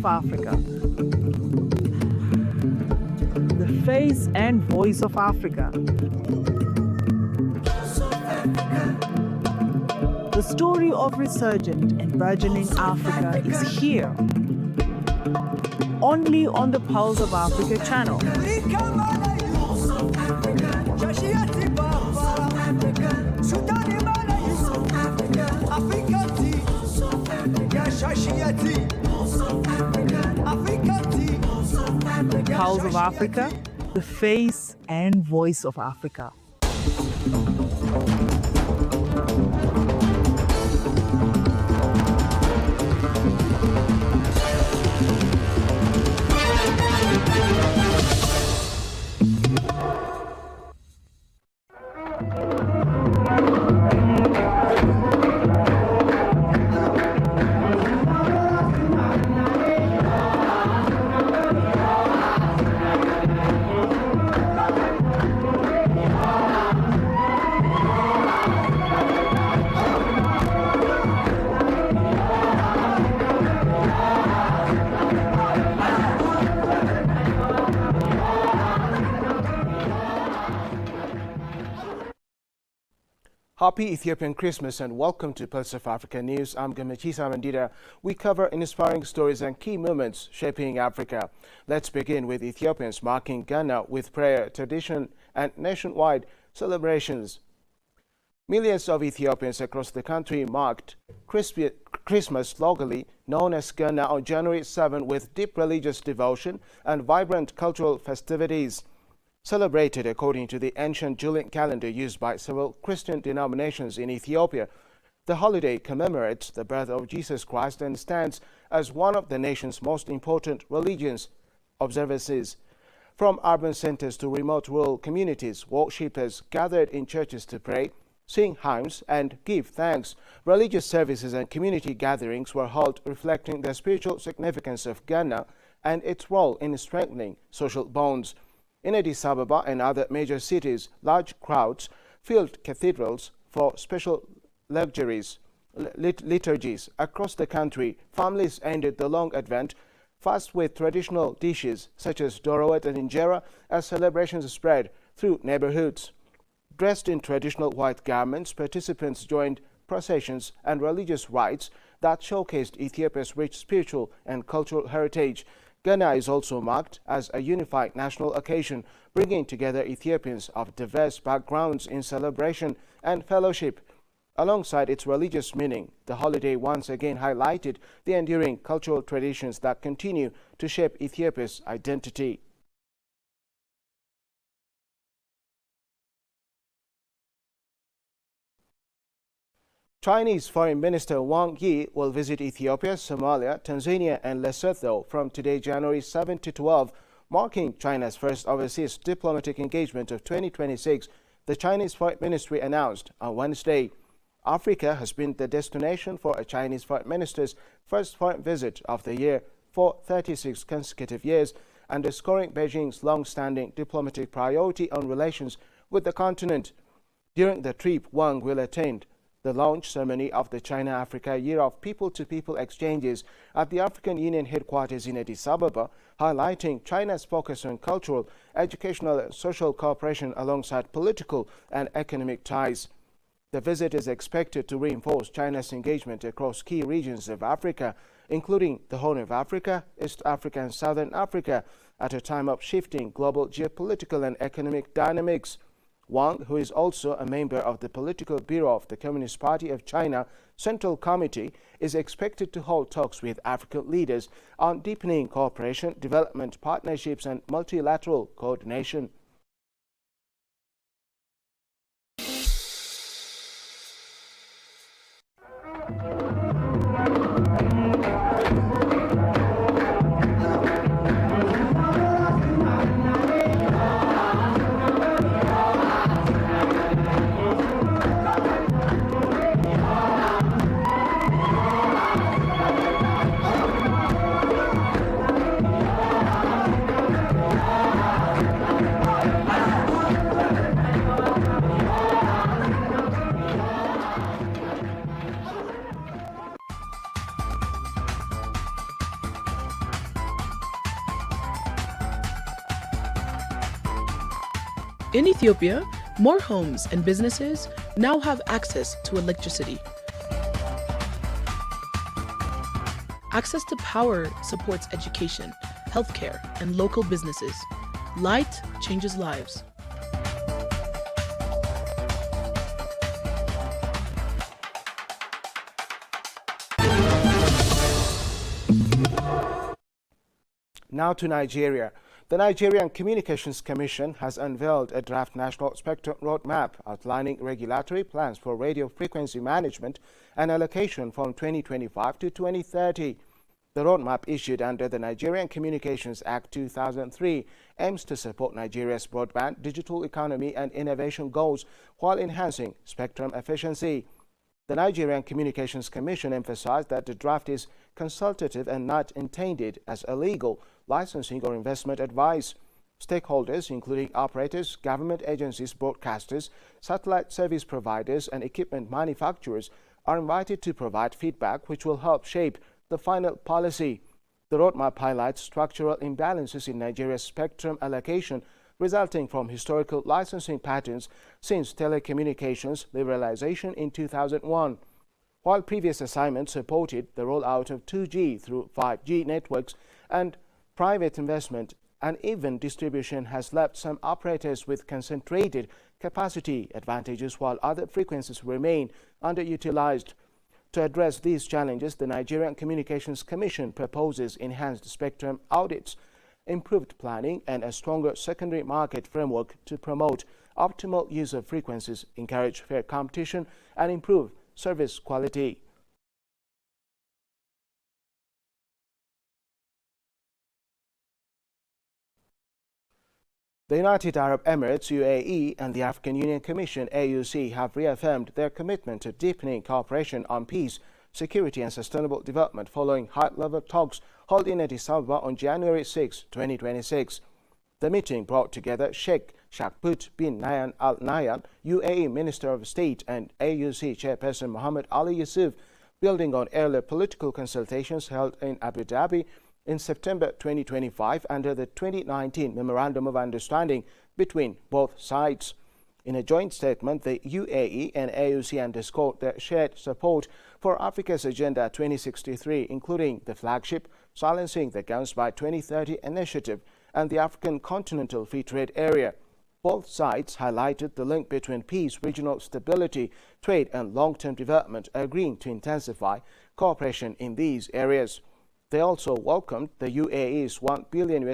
of Africa. The face and voice of Africa. The story of resurgent and burgeoning Africa is here. Only on the Pulse of Africa channel. Pulse of Africa, the face and voice of Africa. Happy Ethiopian Christmas and welcome to Pulse of Africa News. I'm Gamachisa Mandida. We cover inspiring stories and key moments shaping Africa. Let's begin with Ethiopians marking Ghana with prayer, tradition and nationwide celebrations. Millions of Ethiopians across the country marked Christmas locally known as Ghana on January 7 with deep religious devotion and vibrant cultural festivities. Celebrated according to the ancient Julian calendar used by several Christian denominations in Ethiopia, the holiday commemorates the birth of Jesus Christ and stands as one of the nation's most important religious observances. From urban centers to remote rural communities, worshippers gathered in churches to pray, sing hymns, and give thanks. Religious services and community gatherings were held, reflecting the spiritual significance of Ghana and its role in strengthening social bonds. In Addis Ababa and other major cities, large crowds filled cathedrals for special liturgies. Across the country, families ended the long Advent fast with traditional dishes such as dorowet and injera as celebrations spread through neighborhoods. Dressed in traditional white garments, participants joined processions and religious rites that showcased Ethiopia's rich spiritual and cultural heritage. Ghana is also marked as a unified national occasion, bringing together Ethiopians of diverse backgrounds in celebration and fellowship. Alongside its religious meaning, the holiday once again highlighted the enduring cultural traditions that continue to shape Ethiopia's identity. Chinese Foreign Minister Wang Yi will visit Ethiopia, Somalia, Tanzania and Lesotho from today, January 7 to 12, marking China's first overseas diplomatic engagement of 2026, the Chinese Foreign Ministry announced on Wednesday. Africa has been the destination for a Chinese Foreign Minister's first foreign visit of the year for 36 consecutive years, underscoring Beijing's long-standing diplomatic priority on relations with the continent. During the trip, Wang will attend the launch ceremony of the China-Africa Year of People-to-People Exchanges at the African Union headquarters in Addis Ababa, highlighting China's focus on cultural, educational and social cooperation alongside political and economic ties. The visit is expected to reinforce China's engagement across key regions of Africa, including the Horn of Africa, East Africa and Southern Africa, at a time of shifting global geopolitical and economic dynamics. Wang, who is also a member of the Political Bureau of the Communist Party of China Central Committee, is expected to hold talks with African leaders on deepening cooperation, development partnerships and multilateral coordination. In Ethiopia, more homes and businesses now have access to electricity. Access to power supports education, healthcare, and local businesses. Light changes lives. Now to Nigeria. The Nigerian Communications Commission has unveiled a draft national spectrum roadmap outlining regulatory plans for radio frequency management and allocation from 2025 to 2030. The roadmap, issued under the Nigerian Communications Act 2003, aims to support Nigeria's broadband, digital economy and innovation goals while enhancing spectrum efficiency. The Nigerian Communications Commission emphasized that the draft is consultative and not intended as a legal, licensing or investment advice. Stakeholders, including operators, government agencies, broadcasters, satellite service providers and equipment manufacturers, are invited to provide feedback which will help shape the final policy. The roadmap highlights structural imbalances in Nigeria's spectrum allocation resulting from historical licensing patterns since telecommunications liberalization in 2001. While previous assignments supported the rollout of 2G through 5G networks and private investment, uneven distribution has left some operators with concentrated capacity advantages while other frequencies remain underutilized. To address these challenges, the Nigerian Communications Commission proposes enhanced spectrum audits, improved planning, and a stronger secondary market framework to promote optimal use of frequencies, encourage fair competition, and improve service quality. The United Arab Emirates, UAE, and the African Union Commission, AUC, have reaffirmed their commitment to deepening cooperation on peace, security and sustainable development following high-level talks held in Addis Ababa on January 6, 2026. The meeting brought together Sheikh Shakbut bin Nayan Al Nayan, UAE Minister of State, and AUC Chairperson Mohammed Ali Yusuf, building on earlier political consultations held in Abu Dhabi in September 2025 under the 2019 Memorandum of Understanding between both sides. In a joint statement, the UAE and AUC underscored their shared support for Africa's Agenda 2063, including the flagship Silencing the Guns by 2030 initiative and the African Continental Free Trade Area. Both sides highlighted the link between peace, regional stability, trade and long-term development, agreeing to intensify cooperation in these areas. They also welcomed the UAE's $1 billion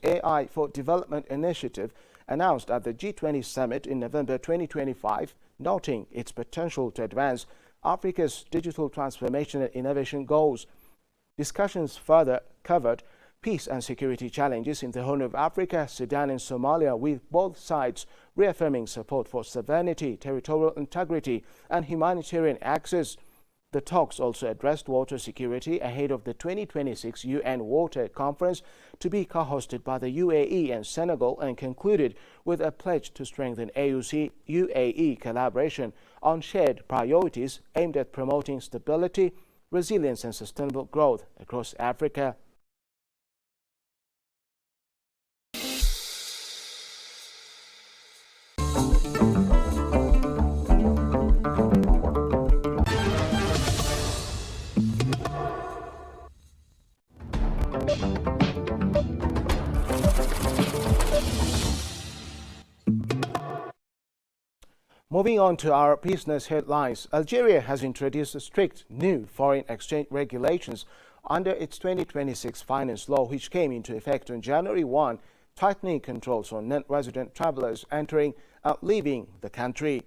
AI for Development initiative announced at the G20 summit in November 2025, noting its potential to advance Africa's digital transformation and innovation goals. Discussions further covered peace and security challenges in the Horn of Africa, Sudan and Somalia, with both sides reaffirming support for sovereignty, territorial integrity and humanitarian access. The talks also addressed water security ahead of the 2026 UN Water Conference to be co-hosted by the UAE and Senegal, and concluded with a pledge to strengthen AUC-UAE collaboration on shared priorities aimed at promoting stability, resilience and sustainable growth across Africa. Moving on to our business headlines, Algeria has introduced strict new foreign exchange regulations under its 2026 finance law, which came into effect on January 1, tightening controls on non-resident travelers entering and leaving the country.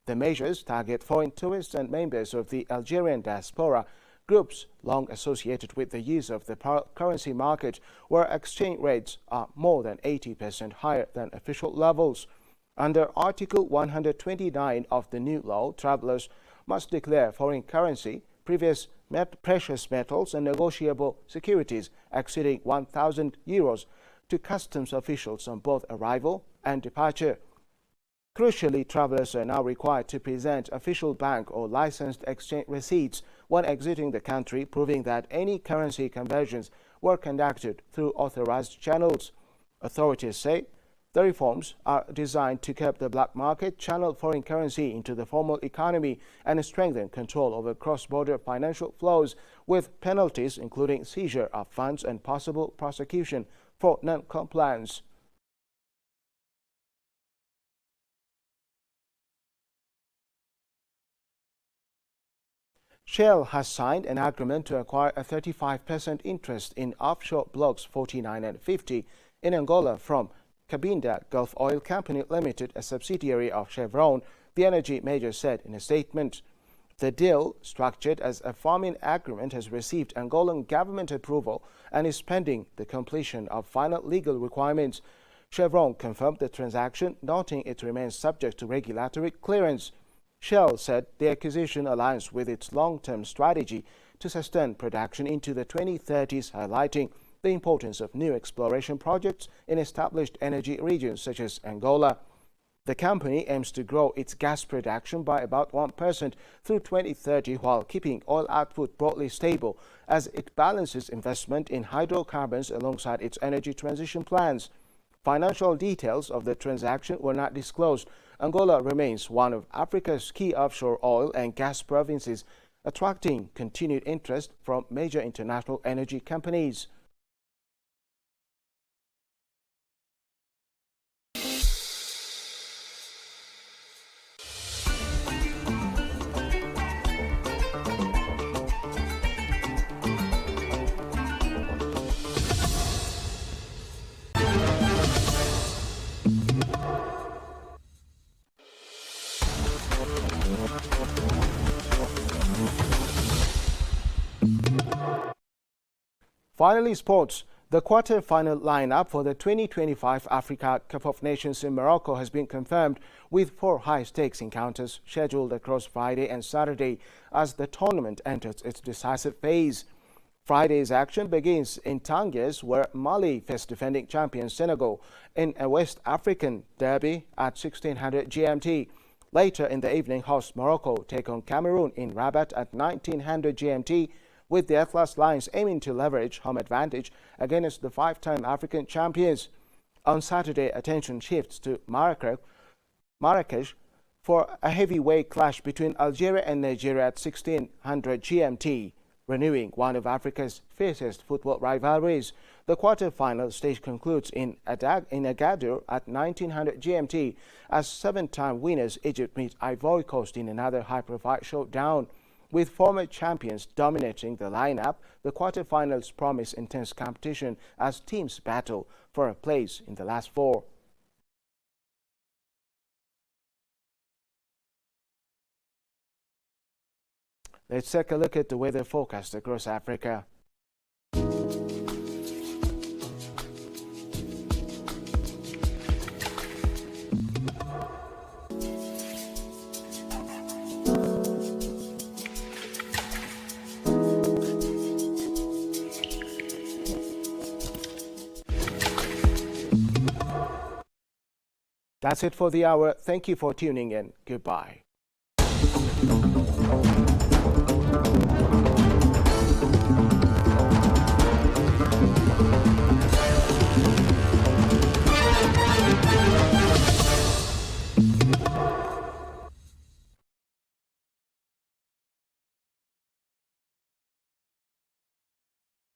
The measures target foreign tourists and members of the Algerian diaspora, groups long associated with the use of the currency market, where exchange rates are more than 80% higher than official levels. Under Article 129 of the new law, travelers must declare foreign currency, precious metals and negotiable securities exceeding €1,000 to customs officials on both arrival and departure. Crucially, travelers are now required to present official bank or licensed exchange receipts when exiting the country, proving that any currency conversions were conducted through authorized channels. Authorities say The reforms are designed to curb the black market, channel foreign currency into the formal economy, and strengthen control over cross-border financial flows, with penalties including seizure of funds and possible prosecution for non-compliance. Shell has signed an agreement to acquire a 35% interest in offshore blocks 49 and 50 in Angola from Cabinda Gulf Oil Company Limited, a subsidiary of Chevron, the energy major said in a statement. The deal, structured as a farming agreement, has received Angolan government approval and is pending the completion of final legal requirements. Chevron confirmed the transaction, noting it remains subject to regulatory clearance. Shell said the acquisition aligns with its long-term strategy to sustain production into the 2030s, highlighting the importance of new exploration projects in established energy regions such as Angola. The company aims to grow its gas production by about 1% through 2030 while keeping oil output broadly stable as it balances investment in hydrocarbons alongside its energy transition plans. Financial details of the transaction were not disclosed. Angola remains one of Africa's key offshore oil and gas provinces, attracting continued interest from major international energy companies. Finally, sports. The quarter-final lineup for the 2025 Africa Cup of Nations in Morocco has been confirmed, with 4 high-stakes encounters scheduled across Friday and Saturday as the tournament enters its decisive phase. Friday's action begins in Tangiers, where Mali face defending champion Senegal in a West African derby at 1600 GMT. Later in the evening, host Morocco take on Cameroon in Rabat at 1900 GMT, with the Atlas Lions aiming to leverage home advantage against the 5-time African champions. On Saturday, attention shifts to Marrakech for a heavyweight clash between Algeria and Nigeria at 1600 GMT, renewing one of Africa's fiercest football rivalries. The quarter-final stage concludes in Agadir at 1900 GMT as 7-time winners Egypt meet Ivory Coast in another high-profile showdown. With former champions dominating the lineup, the quarterfinals promise intense competition as teams battle for a place in the last 4. Let's take a look at the weather forecast across Africa. That's it for the hour. Thank you for tuning in. Goodbye.